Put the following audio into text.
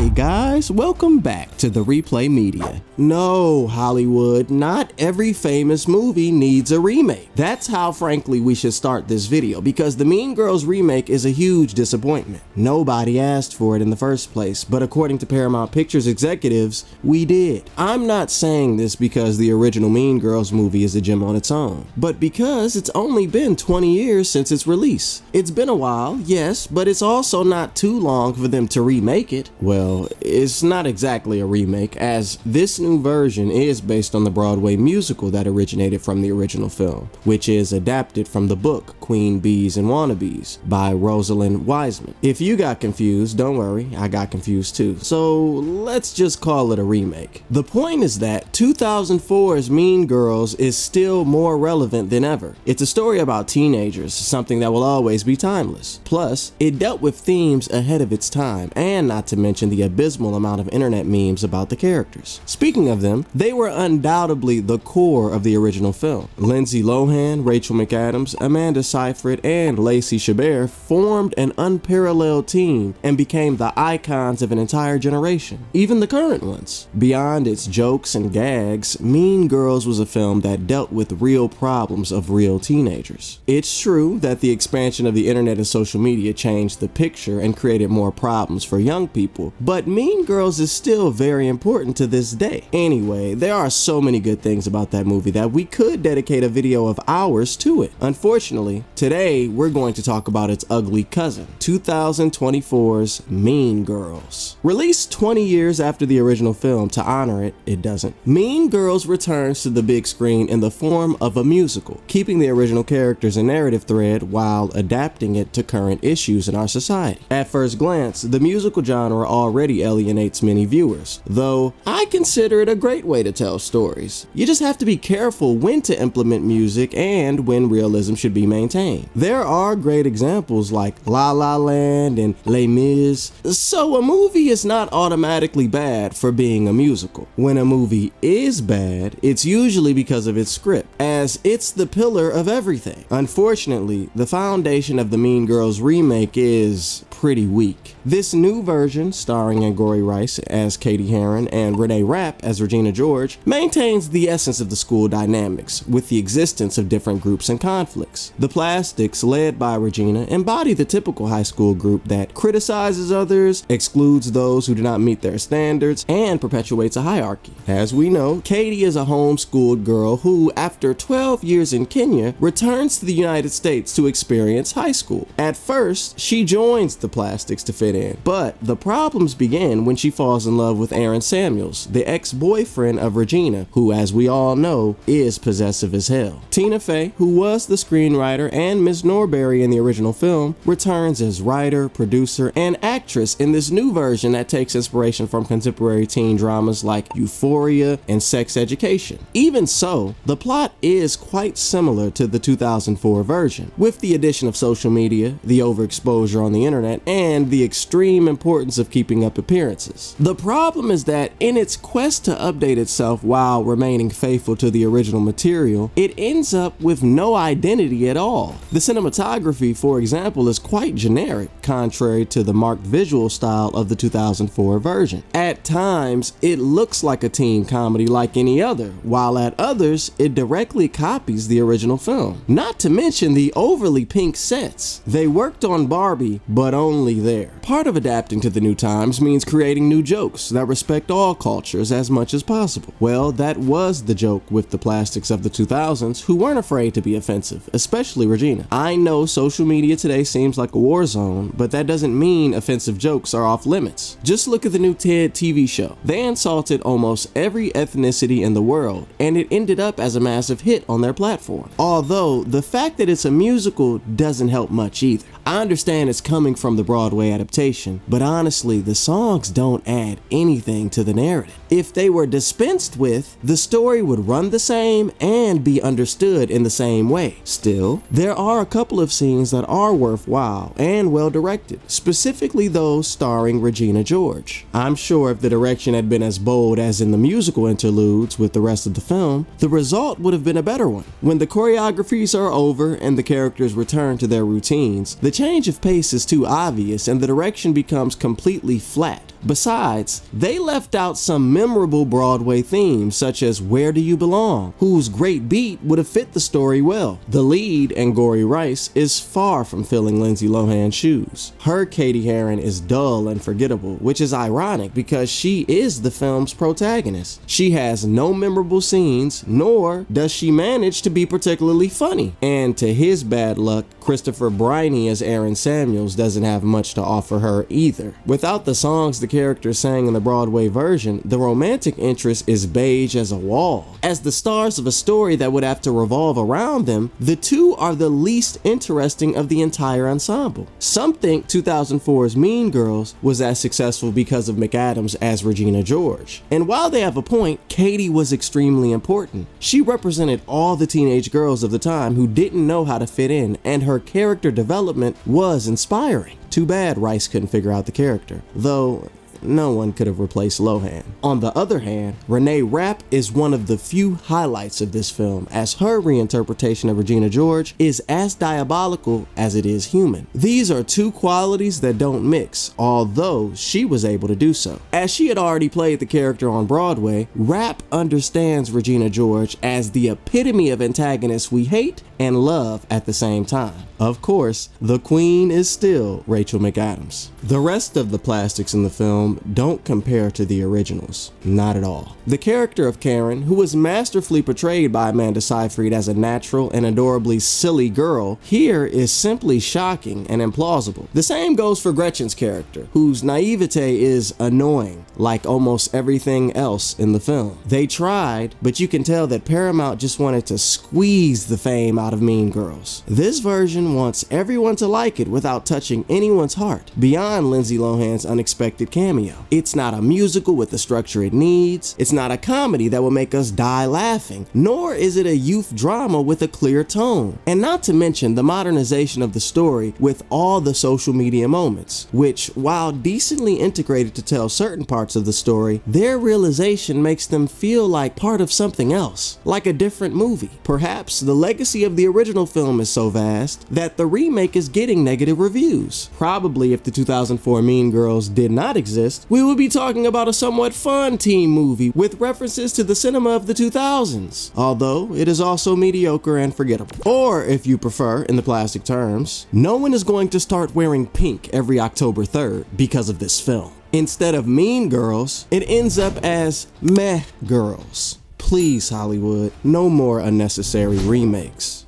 Hey guys, welcome back to the Replay Media. No, Hollywood, not every famous movie needs a remake. That's how frankly we should start this video, because the Mean Girls remake is a huge disappointment. Nobody asked for it in the first place, but according to Paramount Pictures executives, we did. I'm not saying this because the original Mean Girls movie is a gem on its own, but because it's only been 20 years since its release. It's been a while, yes, but it's also not too long for them to remake it. Well, it's not exactly a remake, as this new version is based on the Broadway musical that originated from the original film, which is adapted from the book Queen Bees and Wannabes by Rosalind Wiseman. If you got confused, don't worry, I got confused too. So let's just call it a remake. The point is that 2004's Mean Girls is still more relevant than ever. It's a story about teenagers, something that will always be timeless. Plus, it dealt with themes ahead of its time, and not to mention the abysmal amount of internet memes about the characters. Speaking of them, they were undoubtedly the core of the original film. Lindsay Lohan, Rachel McAdams, Amanda Seyfried, and Lacey Chabert formed an unparalleled team and became the icons of an entire generation, even the current ones. Beyond its jokes and gags, Mean Girls was a film that dealt with real problems of real teenagers. It's true that the expansion of the internet and social media changed the picture and created more problems for young people, but Mean Girls is still very important to this day. Anyway, there are so many good things about that movie that we could dedicate a video of hours to it. Unfortunately, today we're going to talk about its ugly cousin, 2024's Mean Girls. Released 20 years after the original film, to honor it, it doesn't. Mean Girls returns to the big screen in the form of a musical, keeping the original characters and narrative thread while adapting it to current issues in our society. At first glance, the musical genre already alienates many viewers, though I consider it a great way to tell stories. You just have to be careful when to implement music and when realism should be maintained. There are great examples like La La Land and Les Mis, so a movie is not automatically bad for being a musical. When a movie is bad, it's usually because of its script, as it's the pillar of everything. Unfortunately, the foundation of the Mean Girls remake is pretty weak. This new version, starring Angourie Rice as Katie Heron and Renee Rapp as Regina George, maintains the essence of the school dynamics, with the existence of different groups and conflicts. The Plastics, led by Regina, embody the typical high school group that criticizes others, excludes those who do not meet their standards, and perpetuates a hierarchy. As we know, Katie is a homeschooled girl who, after 12 years in Kenya, returns to the United States to experience high school. At first, she joins the Plastics to fit in, but the problems begin when she falls in love with Aaron Samuels, the ex-boyfriend of Regina, who, as we all know, is possessive as hell. Tina Fey, who was the screenwriter and Miss Norbury in the original film, returns as writer, producer, and actress in this new version that takes inspiration from contemporary teen dramas like Euphoria and Sex Education. Even so, the plot is quite similar to the 2004 version, with the addition of social media, the overexposure on the internet, and the extreme importance of keeping up appearances. The problem is that in its quest to update itself while remaining faithful to the original material, it ends up with no identity at all. The cinematography, for example, is quite generic, contrary to the marked visual style of the 2004 version. At times, it looks like a teen comedy like any other, while at others, it directly copies the original film. Not to mention the overly pink sets. They worked on Barbie, but only there. Part of adapting to the new times means creating new jokes that respect all cultures as much as possible. Well, that was the joke with the Plastics of the 2000s, who weren't afraid to be offensive, especially Regina. I know social media today seems like a war zone, but that doesn't mean offensive jokes are off limits. Just look at the new TED TV show. They insulted almost every ethnicity in the world, and it ended up as a massive hit on their platform. Although, the fact that it's a musical doesn't help much either. I understand it's coming from the Broadway adaptation, but honestly, the songs don't add anything to the narrative. If they were dispensed with, the story would run the same and be understood in the same way. Still, there are a couple of scenes that are worthwhile and well directed, specifically those starring Regina George. I'm sure if the direction had been as bold as in the musical interludes with the rest of the film, the result would have been a better one. When the choreographies are over and the characters return to their routines, the The change of pace is too obvious and the direction becomes completely flat. Besides, they left out some memorable Broadway themes such as Where Do You Belong, whose great beat would have fit the story well. The lead, Angourie Rice, is far from filling Lindsay Lohan's shoes. Her Katie Heron is dull and forgettable, which is ironic because she is the film's protagonist. She has no memorable scenes, nor does she manage to be particularly funny. And to his bad luck, Christopher Briney as Aaron Samuels doesn't have much to offer her either. Without the songs the character sang in the Broadway version, the romantic interest is beige as a wall. As the stars of a story that would have to revolve around them, the two are the least interesting of the entire ensemble. Some think 2004's Mean Girls was as successful because of McAdams as Regina George. And while they have a point, Katie was extremely important. She represented all the teenage girls of the time who didn't know how to fit in, and her character development was inspiring. Too bad Rice couldn't figure out the character, though no one could have replaced Lohan. On the other hand, Renee Rapp is one of the few highlights of this film, as her reinterpretation of Regina George is as diabolical as it is human. These are two qualities that don't mix, although she was able to do so. As she had already played the character on Broadway, Rapp understands Regina George as the epitome of antagonists we hate and love at the same time. Of course, the queen is still Rachel McAdams. The rest of the plastics in the film don't compare to the originals, not at all. The character of Karen, who was masterfully portrayed by Amanda Seyfried as a natural and adorably silly girl, here is simply shocking and implausible. The same goes for Gretchen's character, whose naivete is annoying, like almost everything else in the film. They tried, but you can tell that Paramount just wanted to squeeze the fame out of Mean Girls. This version wants everyone to like it without touching anyone's heart, beyond Lindsay Lohan's unexpected cameo. It's not a musical with the structure it needs, it's not a comedy that will make us die laughing, nor is it a youth drama with a clear tone. And not to mention the modernization of the story with all the social media moments, which, while decently integrated to tell certain parts of the story, their realization makes them feel like part of something else, like a different movie. Perhaps the legacy of the original film is so vast that the remake is getting negative reviews. Probably if the 2004 Mean Girls did not exist, we would be talking about a somewhat fun teen movie with references to the cinema of the 2000s, although it is also mediocre and forgettable. Or, if you prefer, in the plastic terms, no one is going to start wearing pink every October 3rd because of this film. Instead of Mean Girls, it ends up as Meh Girls. Please, Hollywood, no more unnecessary remakes.